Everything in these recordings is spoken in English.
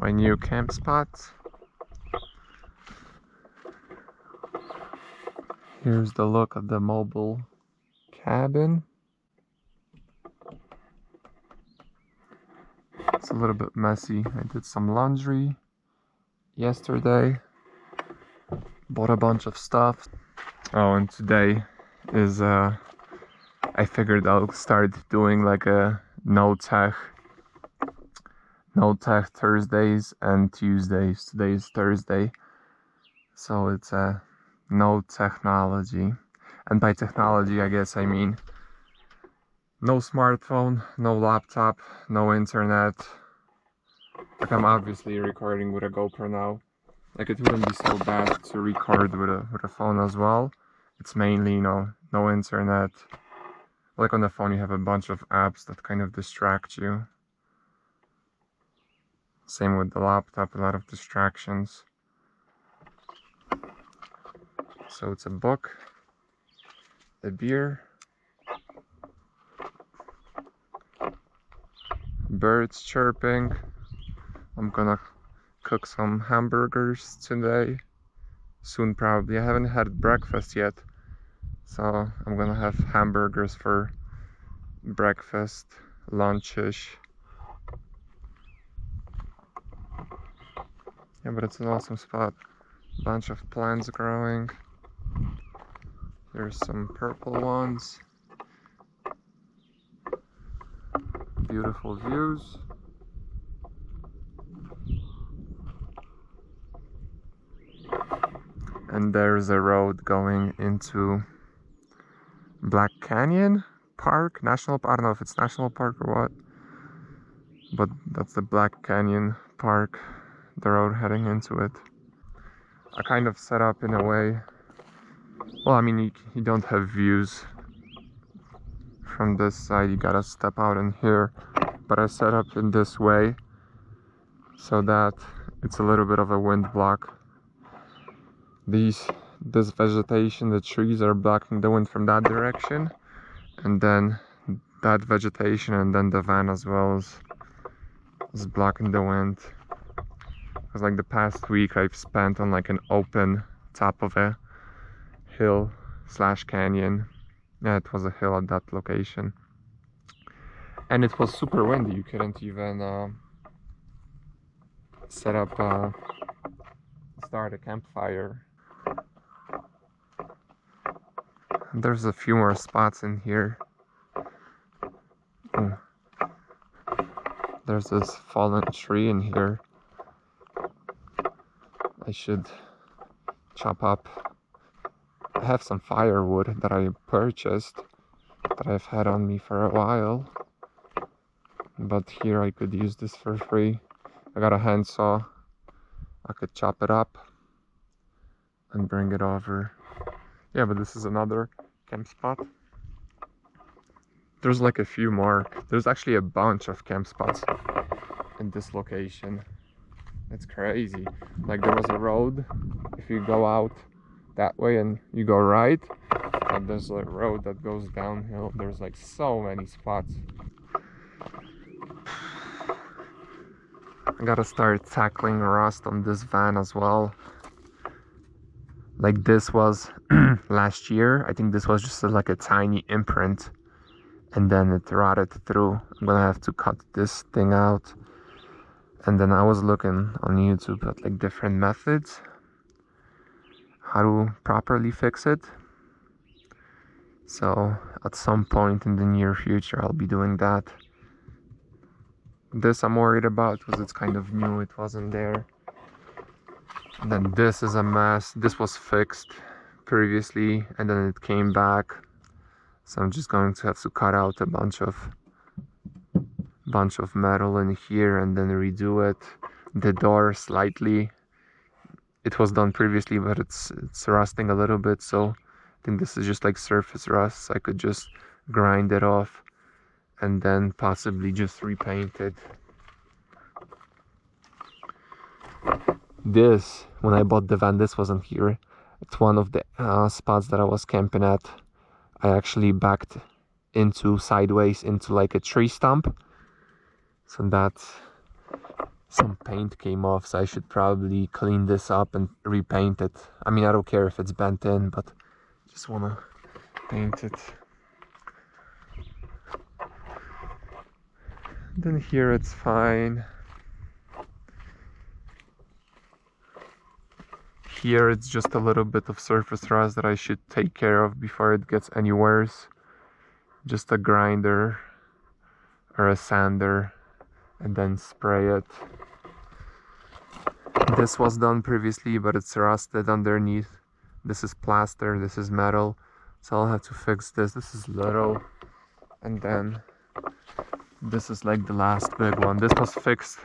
my new camp spot. Here's the look of the mobile cabin. It's a little bit messy. I did some laundry yesterday. Bought a bunch of stuff. Oh, and today is I figured I'll start doing like a no tech Thursdays and Tuesdays. Today is Thursday, so it's no technology. And by technology, I guess I mean no smartphone, no laptop, no internet. Like, I'm obviously recording with a GoPro now. Like, it wouldn't be so bad to record with a phone as well. It's mainly, no internet. Like, on the phone you have a bunch of apps that kind of distract you. Same with the laptop, a lot of distractions. So it's a book, a beer, birds chirping. I'm gonna cook some hamburgers today. Soon probably. I haven't had breakfast yet. So I'm gonna have hamburgers for breakfast, lunchish. Yeah, but it's an awesome spot. Bunch of plants growing. There's some purple ones. Beautiful views. And there's a road going into Black Canyon Park, National Park. I don't know if it's National Park or what, but that's the Black Canyon Park, the road heading into it. I kind of set up in a way, well, I mean, you don't have views from this side, you gotta step out in here, but I set up in this way so that it's a little bit of a wind block. This vegetation, the trees are blocking the wind from that direction, and then that vegetation and then the van as well is blocking the wind. Because like the past week I've spent on like an open top of a hill / canyon. Yeah, it was a hill at that location, and it was super windy. You couldn't even set up start a campfire. There's a few more spots in here. There's this fallen tree in here. I should chop up. I have some firewood that I purchased that I've had on me for a while, but here I could use this for free. I got a handsaw. I could chop it up and bring it over. Yeah, but this is another camp spot. There's like a few more. There's actually a bunch of camp spots in this location. It's crazy. Like, there was a road. If you go out that way and you go right, and there's a road that goes downhill. There's like so many spots. I gotta start tackling rust on this van as well. Like, this was last year. I think this was just like a tiny imprint, and then it rotted through. I'm gonna have to cut this thing out. And then I was looking on YouTube at like different methods how to properly fix it. So at some point in the near future I'll be doing that. This I'm worried about because it's kind of new, it wasn't there. And then this is a mess. This was fixed previously and then it came back. So I'm just going to have to cut out a bunch of metal in here and then redo it. The door slightly, it was done previously, but it's rusting a little bit, so I think this is just like surface rust. I could just grind it off and then possibly just repaint it. This, when I bought the van, this wasn't here. It's one of the spots that I was camping at. I actually backed sideways into like a tree stump. So that some paint came off, so I should probably clean this up and repaint it. I mean, I don't care if it's bent in, but just wanna paint it. Then here it's fine. Here it's just a little bit of surface rust that I should take care of before it gets any worse. Just a grinder or a sander and then spray it. This was done previously, but it's rusted underneath. This is plaster, this is metal, so I'll have to fix this. This is little, and then this is like the last big one. This was fixed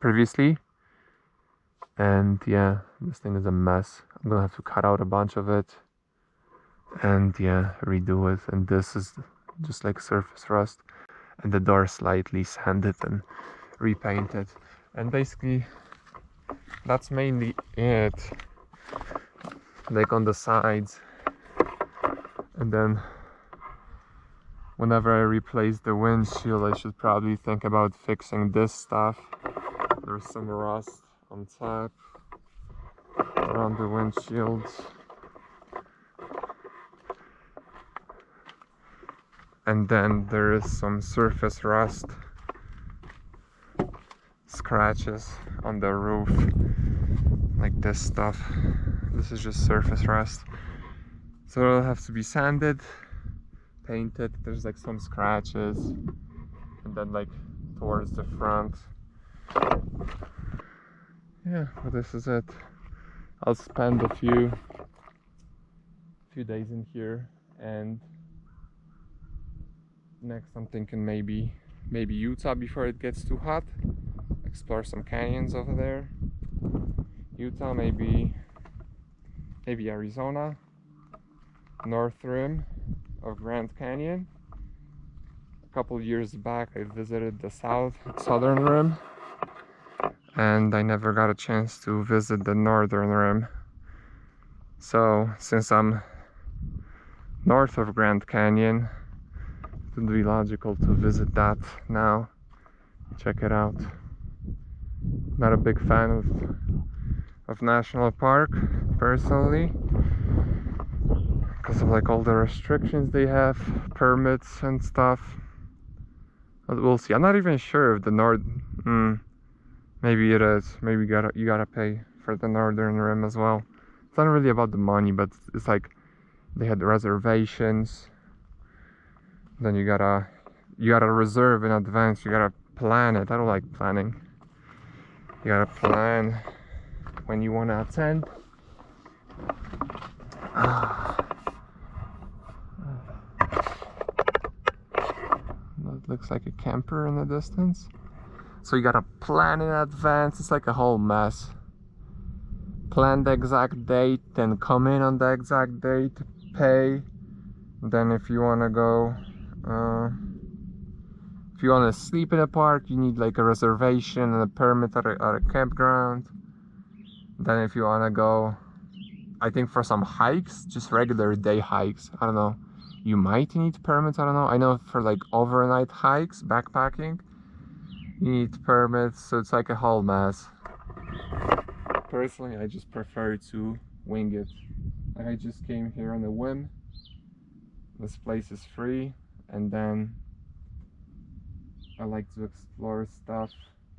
previously, and yeah, this thing is a mess. I'm gonna have to cut out a bunch of it and yeah, redo it. And this is just like surface rust, and the door slightly sanded and repainted, and basically that's mainly it, like on the sides. And then whenever I replace the windshield, I should probably think about fixing this stuff. There's some rust on top around the windshields, and then there is some surface rust, scratches on the roof, like this stuff. This is just surface rust, so it'll have to be sanded, painted. There's like some scratches, and then like towards the front. Yeah, well, this is it. I'll spend a few days in here, and next I'm thinking maybe Utah before it gets too hot. Explore some canyons over there. Utah, maybe Arizona, north rim of Grand Canyon. A couple years back I visited the southern rim, and I never got a chance to visit the northern rim. So since I'm north of Grand Canyon, it would be logical to visit that now. Check it out. Not a big fan of national park personally, because of like all the restrictions they have, permits and stuff. But we'll see. I'm not even sure if the maybe it is. Maybe you gotta pay for the northern rim as well. It's not really about the money, but it's like they had reservations. Then you gotta reserve in advance. You gotta plan it. I don't like planning. You gotta plan when you wanna attend. That looks like a camper in the distance. So you gotta plan in advance. It's like a whole mess. Plan the exact date, then come in on the exact date, pay. Then if you wanna go, if you wanna sleep in a park, you need like a reservation and a permit at a campground. Then if you wanna go, I think for some hikes, just regular day hikes, I don't know, you might need permits. I don't know. I know for like overnight hikes, backpacking, you need permits, so it's like a whole mess. Personally, I just prefer to wing it. Like, I just came here on a whim. This place is free, and then I like to explore stuff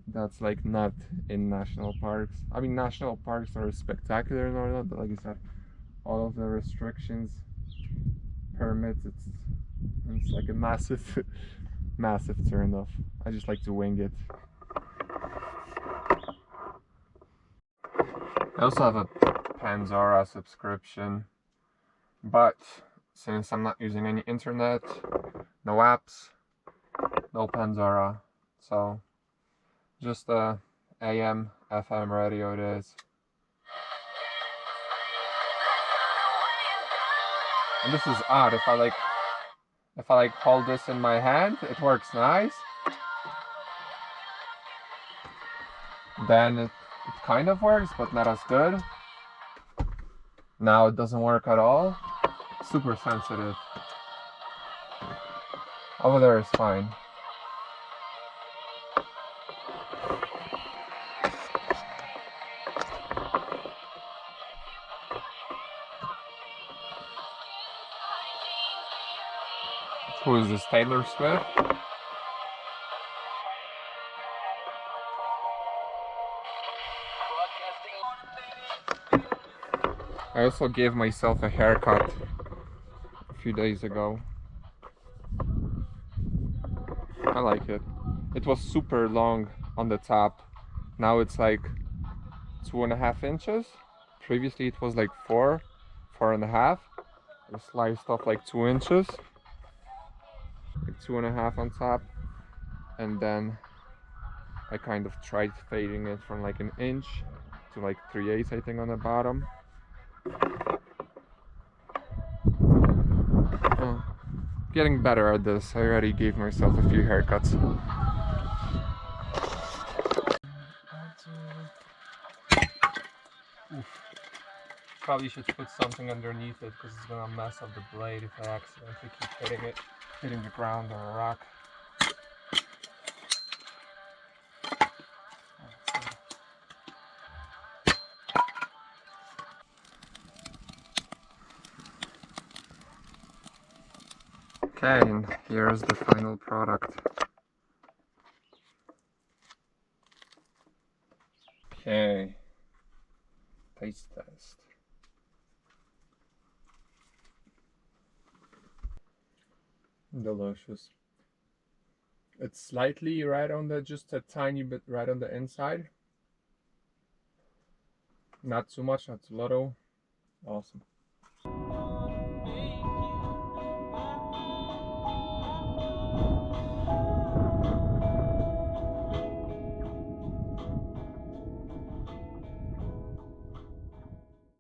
that's like not in national parks. I mean, national parks are spectacular and all that, but like I said, all of the restrictions, permits, it's like a massive massive turn off. I just like to wing it. I also have a Pandora subscription, but since I'm not using any internet, no apps, no Pandora, so just a AM, FM radio it is. And this is odd. If I hold this in my hand, it works nice. Then it kind of works, but not as good. Now it doesn't work at all. Super sensitive. Over there is fine. Who is this, Taylor Swift? I also gave myself a haircut a few days ago. I like it. It was super long on the top. Now it's like 2.5 inches. Previously it was like 4.5. I sliced off like 2 inches. Like 2.5 on top. And then I kind of tried fading it from like an inch to like 3/8 I think on the bottom. Oh, getting better at this. I already gave myself a few haircuts. Oof. Probably should put something underneath it because it's gonna mess up the blade if I accidentally keep hitting the ground or a rock. Okay, and here's the final product. Okay, taste test. Delicious. It's slightly right on the, just a tiny bit right on the inside. Not too much, not too little. Awesome.